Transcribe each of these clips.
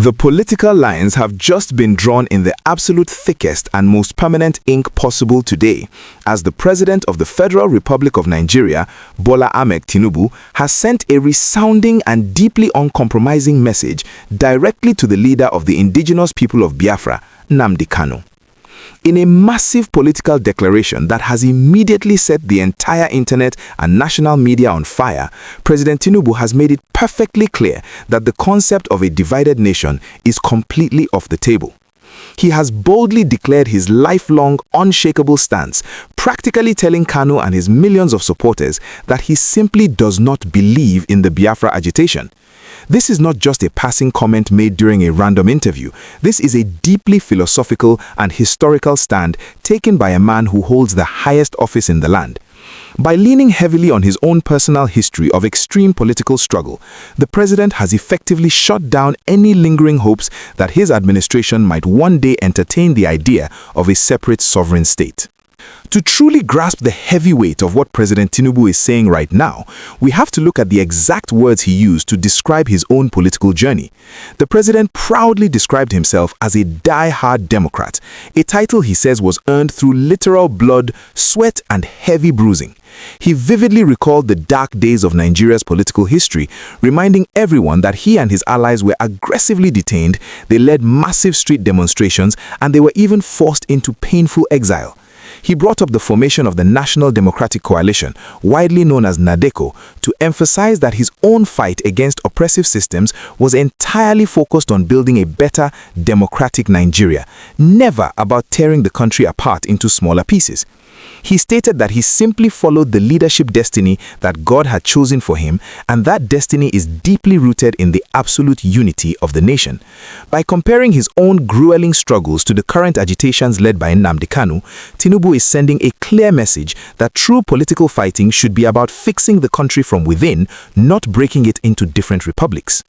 The political lines have just been drawn in the absolute thickest and most permanent ink possible today, as the President of the Federal Republic of Nigeria, Bola Ahmed Tinubu, has sent a resounding and deeply uncompromising message directly to the leader of the indigenous people of Biafra, Nnamdi Kanu. In a massive political declaration that has immediately set the entire internet and national media on fire, President Tinubu has made it perfectly clear that the concept of a divided nation is completely off the table. He has boldly declared his lifelong, unshakable stance, practically telling Kanu and his millions of supporters that he simply does not believe in the Biafra agitation. This is not just a passing comment made during a random interview. This is a deeply philosophical and historical stand taken by a man who holds the highest office in the land. By leaning heavily on his own personal history of extreme political struggle, the president has effectively shut down any lingering hopes that his administration might one day entertain the idea of a separate sovereign state. To truly grasp the heavy weight of what President Tinubu is saying right now, we have to look at the exact words he used to describe his own political journey. The president proudly described himself as a die-hard Democrat, a title he says was earned through literal blood, sweat, and heavy bruising. He vividly recalled the dark days of Nigeria's political history, reminding everyone that he and his allies were aggressively detained, they led massive street demonstrations, and they were even forced into painful exile. He brought up the formation of the National Democratic Coalition, widely known as NADECO, to emphasize that his own fight against oppressive systems was entirely focused on building a better, democratic Nigeria, never about tearing the country apart into smaller pieces. He stated that he simply followed the leadership destiny that God had chosen for him, and that destiny is deeply rooted in the absolute unity of the nation. By comparing his own grueling struggles to the current agitations led by Nnamdi Kanu, Tinubu is sending a clear message that true political fighting should be about fixing the country from within, not breaking it into different republics.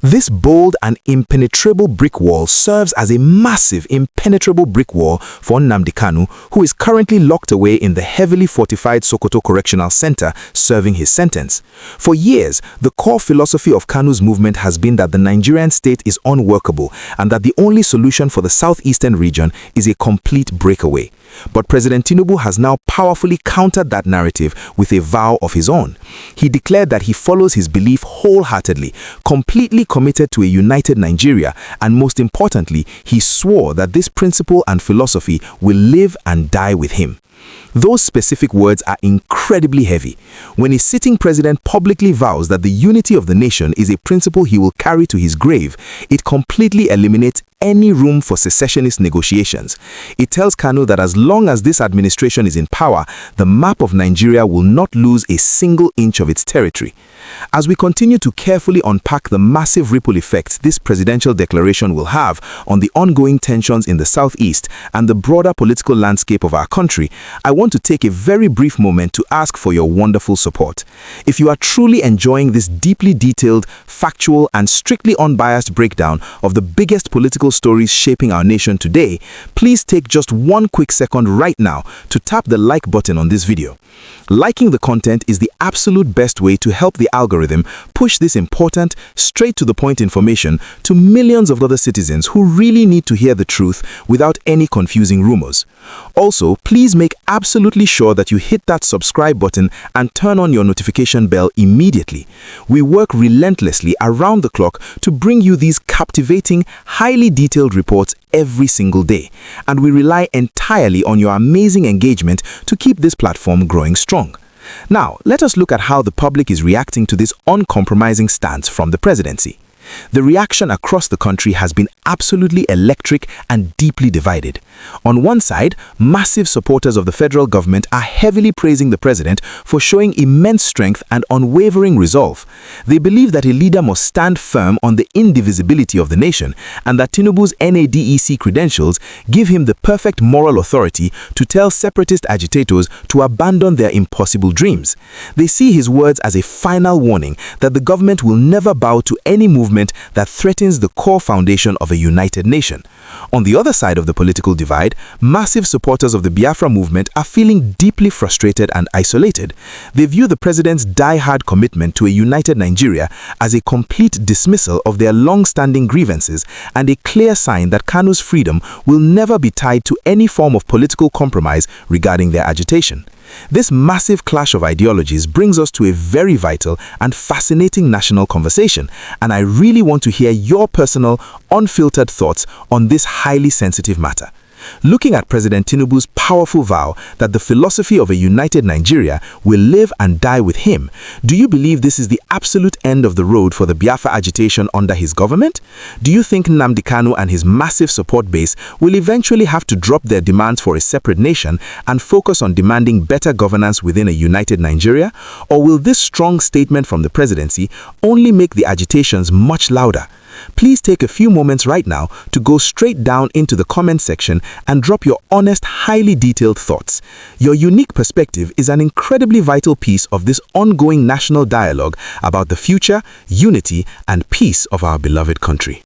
This bold and impenetrable brick wall serves as a massive, impenetrable brick wall for Nnamdi Kanu, who is currently locked away in the heavily fortified Sokoto Correctional Centre serving his sentence. For years, the core philosophy of Kanu's movement has been that the Nigerian state is unworkable and that the only solution for the southeastern region is a complete breakaway. But President Tinubu has now powerfully countered that narrative with a vow of his own. He declared that he follows his belief wholeheartedly, completely committed to a united Nigeria, and most importantly, he swore that this principle and philosophy will live and die with him. Those specific words are incredibly heavy. When a sitting president publicly vows that the unity of the nation is a principle he will carry to his grave, it completely eliminates any room for secessionist negotiations. It tells Kanu that as long as this administration is in power, the map of Nigeria will not lose a single inch of its territory. As we continue to carefully unpack the massive ripple effects this presidential declaration will have on the ongoing tensions in the southeast and the broader political landscape of our country, I want to take a very brief moment to ask for your wonderful support. If you are truly enjoying this deeply detailed, factual, and strictly unbiased breakdown of the biggest political stories shaping our nation today, please take just one quick second right now to tap the like button on this video. Liking the content is the absolute best way to help the algorithm push this important, straight-to-the-point information to millions of other citizens who really need to hear the truth without any confusing rumors. Also, please make absolutely sure that you hit that subscribe button and turn on your notification bell immediately. We work relentlessly around the clock to bring you these captivating, highly detailed reports every single day, and we rely entirely on your amazing engagement to keep this platform growing strong. Now, let us look at how the public is reacting to this uncompromising stance from the presidency. The reaction across the country has been absolutely electric and deeply divided. On one side, massive supporters of the federal government are heavily praising the president for showing immense strength and unwavering resolve. They believe that a leader must stand firm on the indivisibility of the nation and that Tinubu's NADECO credentials give him the perfect moral authority to tell separatist agitators to abandon their impossible dreams. They see his words as a final warning that the government will never bow to any movement movement that threatens the core foundation of a united nation. On the other side of the political divide, massive supporters of the Biafra movement are feeling deeply frustrated and isolated. They view the president's die-hard commitment to a united Nigeria as a complete dismissal of their long-standing grievances and a clear sign that Kanu's freedom will never be tied to any form of political compromise regarding their agitation. This massive clash of ideologies brings us to a very vital and fascinating national conversation, and I really want to hear your personal, unfiltered thoughts on this highly sensitive matter. Looking at President Tinubu's powerful vow that the philosophy of a united Nigeria will live and die with him, do you believe this is the absolute end of the road for the Biafra agitation under his government? Do you think Nnamdi Kanu and his massive support base will eventually have to drop their demands for a separate nation and focus on demanding better governance within a united Nigeria? Or will this strong statement from the presidency only make the agitations much louder? Please take a few moments right now to go straight down into the comment section and drop your honest, highly detailed thoughts. Your unique perspective is an incredibly vital piece of this ongoing national dialogue about the future, unity, and peace of our beloved country.